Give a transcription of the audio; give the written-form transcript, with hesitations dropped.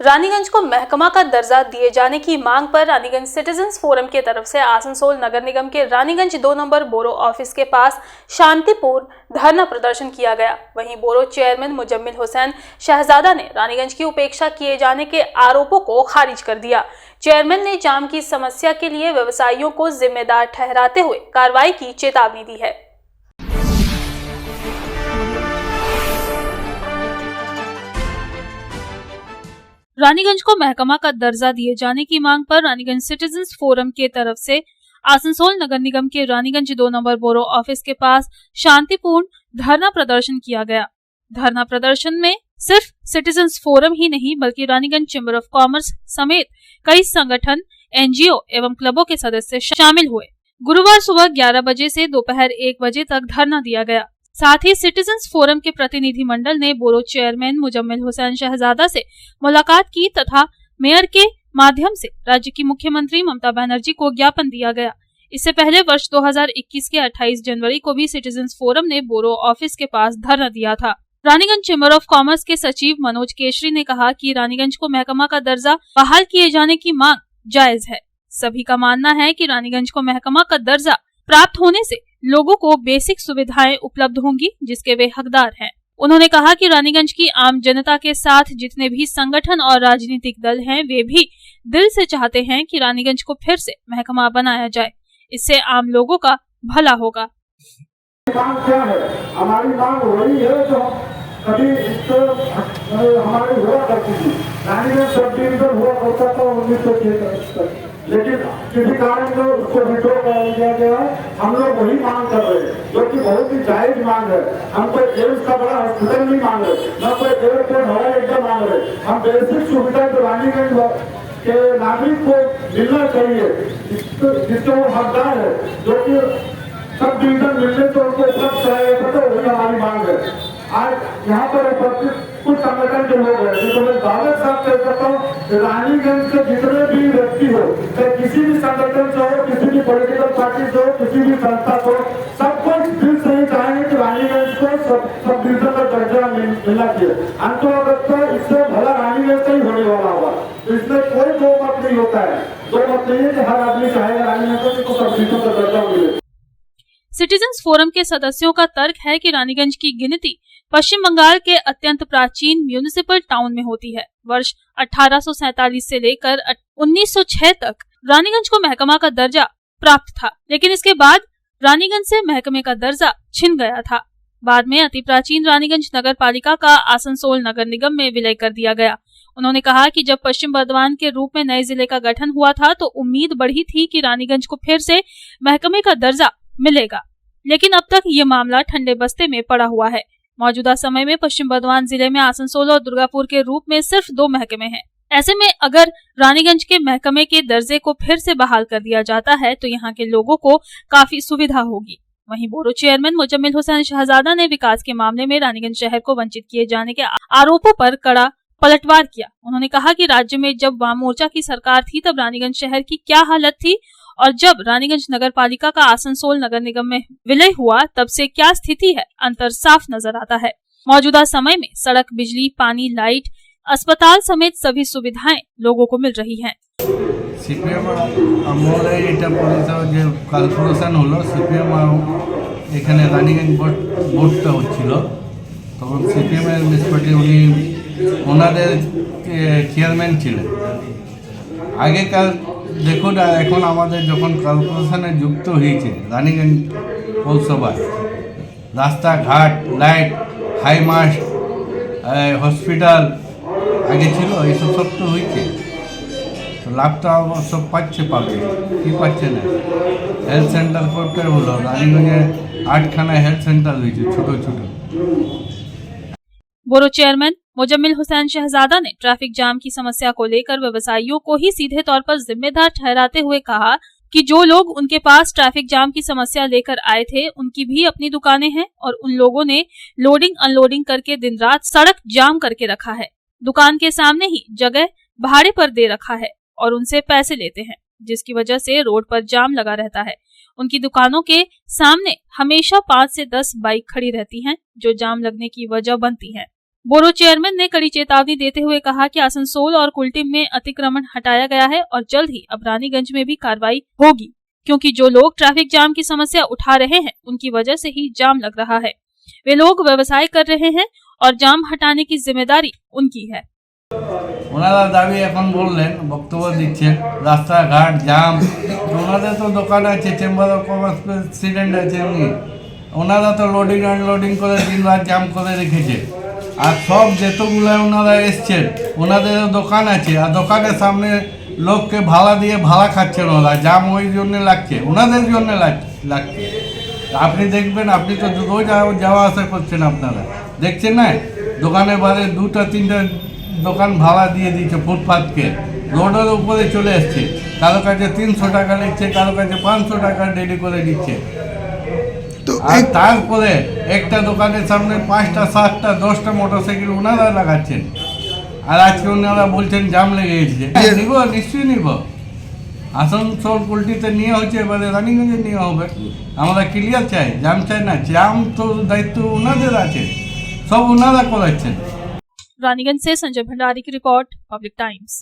रानीगंज को महकमा का दर्जा दिए जाने की मांग पर रानीगंज सिटीजन्स फोरम की तरफ से आसनसोल नगर निगम के रानीगंज 2 नंबर बोरो ऑफिस के पास शांतिपूर्ण धरना प्रदर्शन किया गया। वहीं बोरो चेयरमैन मुजम्मिल हुसैन शहजादा ने रानीगंज की उपेक्षा किए जाने के आरोपों को खारिज कर दिया। चेयरमैन ने जाम की समस्या के लिए व्यवसायियों को जिम्मेदार ठहराते हुए कार्रवाई की चेतावनी दी है। रानीगंज को महकमा का दर्जा दिए जाने की मांग पर रानीगंज सिटीजन्स फोरम के तरफ से आसनसोल नगर निगम के रानीगंज 2 नंबर बोरो ऑफिस के पास शांतिपूर्ण धरना प्रदर्शन किया गया। धरना प्रदर्शन में सिर्फ सिटीजन्स फोरम ही नहीं बल्कि रानीगंज चैम्बर ऑफ कॉमर्स समेत कई संगठन, एनजीओ एवं क्लबों के सदस्य शामिल हुए। गुरुवार सुबह 11 बजे से दोपहर 1 बजे तक धरना दिया गया। साथ ही सिटीजन्स फोरम के प्रतिनिधि मंडल ने बोरो चेयरमैन मुजम्मिल हुसैन शहजादा से मुलाकात की तथा मेयर के माध्यम से राज्य की मुख्यमंत्री ममता बनर्जी को ज्ञापन दिया गया। इससे पहले वर्ष 2021 के 28 जनवरी को भी सिटीजन्स फोरम ने बोरो ऑफिस के पास धरना दिया था। रानीगंज चैम्बर ऑफ कॉमर्स के सचिव मनोज केशरी ने कहा कि रानीगंज को महकमा का दर्जा बहाल किए जाने की मांग जायज है। सभी का मानना है कि रानीगंज को महकमा का दर्जा प्राप्त होने से लोगों को बेसिक सुविधाएं उपलब्ध होंगी जिसके वे हकदार हैं। उन्होंने कहा कि रानीगंज की आम जनता के साथ जितने भी संगठन और राजनीतिक दल हैं वे भी दिल से चाहते हैं कि रानीगंज को फिर से महकमा बनाया जाए। इससे आम लोगों का भला होगा। मांग क्या है? हमारी मांग वही है जो कभी हमारे हुआ करती थी। रानीगंज सब डिवीजन हुआ करता था 1906 तक, लेकिन किसी कारण से उसको विड्रॉ कर दिया गया है। हम लोग वही मांग कर रहे हैं जो कि बहुत ही जायज मांग है। हम कोई एम्स का बड़ा हॉस्पिटल नहीं मांग रहे, न कोई एयरपोर्ट हवाई अड्डा मांग रहे। हम बेसिक सुविधा जो रानीगंज के नागरिक को मिलना चाहिए, जिसके वो हकदार है, जो कि सब डिवीजन मिलने तो उनको उपलब्ध कराया तो वही हमारी मांग है। आज यहाँ पर उपस्थित कुछ संगठन के लोग हैं जिनको मैं दावत साहब कह सकता हूँ, रानीगंज के जितने भी व्यक्ति हो, चाहे किसी भी संगठन से हो, किसी भी पॉलिटिकल पार्टी से हो, किसी भी संस्था से हो, सब कुछ दिल से ही चाहेंगे कि रानीगंज को सब डिवीजन का दर्जा मिलना चाहिए। अंततः इससे भला रानीगंज का ही होने वाला होगा। तो इसमें कोई दो मत नहीं होता है। दो मत नहीं है कि हर आदमी चाहेगा रानीगंज को सब डिवीजन का दर्जा मिले। सिटीजन्स फोरम के सदस्यों का तर्क है कि रानीगंज की गिनती पश्चिम बंगाल के अत्यंत प्राचीन म्यूनिसिपल टाउन में होती है। वर्ष 1847 से लेकर 1906 तक रानीगंज को महकमा का दर्जा प्राप्त था, लेकिन इसके बाद रानीगंज से महकमे का दर्जा छिन गया था। बाद में अति प्राचीन रानीगंज नगर पालिका का आसनसोल नगर निगम में विलय कर दिया गया। उन्होंने कहा कि जब पश्चिम बर्धमान के रूप में नए जिले का गठन हुआ था तो उम्मीद बढ़ी थी कि रानीगंज को फिर से महकमे का दर्जा मिलेगा, लेकिन अब तक ये मामला ठंडे बस्ते में पड़ा हुआ है। मौजूदा समय में पश्चिम बर्धमान जिले में आसनसोल और दुर्गापुर के रूप में सिर्फ 2 महकमे हैं। ऐसे में अगर रानीगंज के महकमे के दर्जे को फिर से बहाल कर दिया जाता है तो यहाँ के लोगों को काफी सुविधा होगी। वहीं बोरो चेयरमैन मुजम्मिल हुसैन शहजादा ने विकास के मामले में रानीगंज शहर को वंचित किए जाने के आरोपों पर कड़ा पलटवार किया। उन्होंने कहा कि राज्य में जब वाम मोर्चा की सरकार थी तब रानीगंज शहर की क्या हालत थी और जब रानीगंज नगर पालिका का आसनसोल नगर निगम में विलय हुआ तब से क्या स्थिति है, अंतर साफ नजर आता है। मौजूदा समय में सड़क, बिजली, पानी, लाइट, अस्पताल समेत सभी सुविधाएं लोगों को मिल रही हैं। सीपीएम আমলে এটা পরিষেবা যে কর্পোরেশন হলো সিপিএম এখানে রানীগঞ্জ বোর্ডটা হচ্ছিল, তখন সিপিএম এর নিষ্পত্তি উনি ওনাদের চেয়ারম্যান ছিলেন। আগেকার দেখুন এখন আমাদের যখন কর্পোরেশনে যুক্ত হয়েছে রানীগঞ্জ পৌরসভায় রাস্তাঘাট, লাইট, হাই মাস্ট, হসপিটাল আগে ছিল, এইসব সব তো হয়েছে। তো লাভটা সব পাবে কি পাচ্ছে না। হেলথ সেন্টার করতে হলো, রানীগঞ্জে 8খানা হেলথ সেন্টার হয়েছে ছোট ছোট। बोरो चेयरमैन मुजम्मिल हुसैन शहजादा ने ट्रैफिक जाम की समस्या को लेकर व्यवसायियों को ही सीधे तौर पर जिम्मेदार ठहराते हुए कहा कि जो लोग उनके पास ट्रैफिक जाम की समस्या लेकर आए थे उनकी भी अपनी दुकानें हैं और उन लोगों ने लोडिंग अनलोडिंग करके दिन रात सड़क जाम करके रखा है। दुकान के सामने ही जगह भाड़े पर दे रखा है और उनसे पैसे लेते हैं, जिसकी वजह से रोड पर जाम लगा रहता है। उनकी दुकानों के सामने हमेशा 5 से 10 बाइक खड़ी रहती हैं, जो जाम लगने की वजह बनती हैं। बोरो चेयरमैन ने कड़ी चेतावनी देते हुए कहा कि आसनसोल और कुल्टिम में अतिक्रमण हटाया गया है और जल्द ही अब रानीगंज में भी कार्रवाई होगी, क्योंकि जो लोग ट्रैफिक जाम की समस्या उठा रहे हैं उनकी वजह से ही जाम लग रहा है। वे लोग व्यवसाय कर रहे हैं और जाम हटाने की जिम्मेदारी उनकी है। ওনারা দাবি এখন বললেন, বক্তব্য দিচ্ছেন রাস্তাঘাট জাম, ওনাদের তো দোকান আছে, চেম্বার অফ কমার্স প্রেসিডেন্ট আছে, ওনারা তো লোডিং আনলোডিং করে দিন রাত জাম করে রেখেছে। আর সব যেতগুলো ওনারা এসছেন ওনাদেরও দোকান আছে, আর দোকানের সামনে লোককে ভাড়া দিয়ে ভাড়া খাচ্ছেন ওরা, জাম ওই জন্য লাগছে, ওনাদের জন্য লাগছে। আপনি দেখবেন, আপনি তো রোজ যাওয়া আসা করছেন, আপনারা দেখছেন না দোকানের বাইরে 2-3টা দোকান ভাড়া দিয়ে দিচ্ছে ফুটপাথকে, রোডের উপরে চলে এসছে, কারো কাছে 300 টাকা নিচ্ছে, কারো কাছে 500 টাকা ডেলি করে দিচ্ছে। আর তারপরে একটা দোকানের সামনে 5টা 7টা 10টা মোটরসাইকেল ওনারা লাগাচ্ছেন, আর আজকে ওনারা বলছেন জাম লেগে গেছে। নিব, নিশ্চয়ই নিব। আসানসোল কুল্টিতে নিয়ে হচ্ছে, এবারে রানীগঞ্জে নিয়ে হবে। আমরা ক্লিয়ার চাই, জাম চাই না। জাম তো দায়িত্ব ওনাদের আছে, সব ওনারা করাচ্ছেন। रानीगंज से संजय भंडारी की रिपोर्ट, पब्लिक टाइम्स।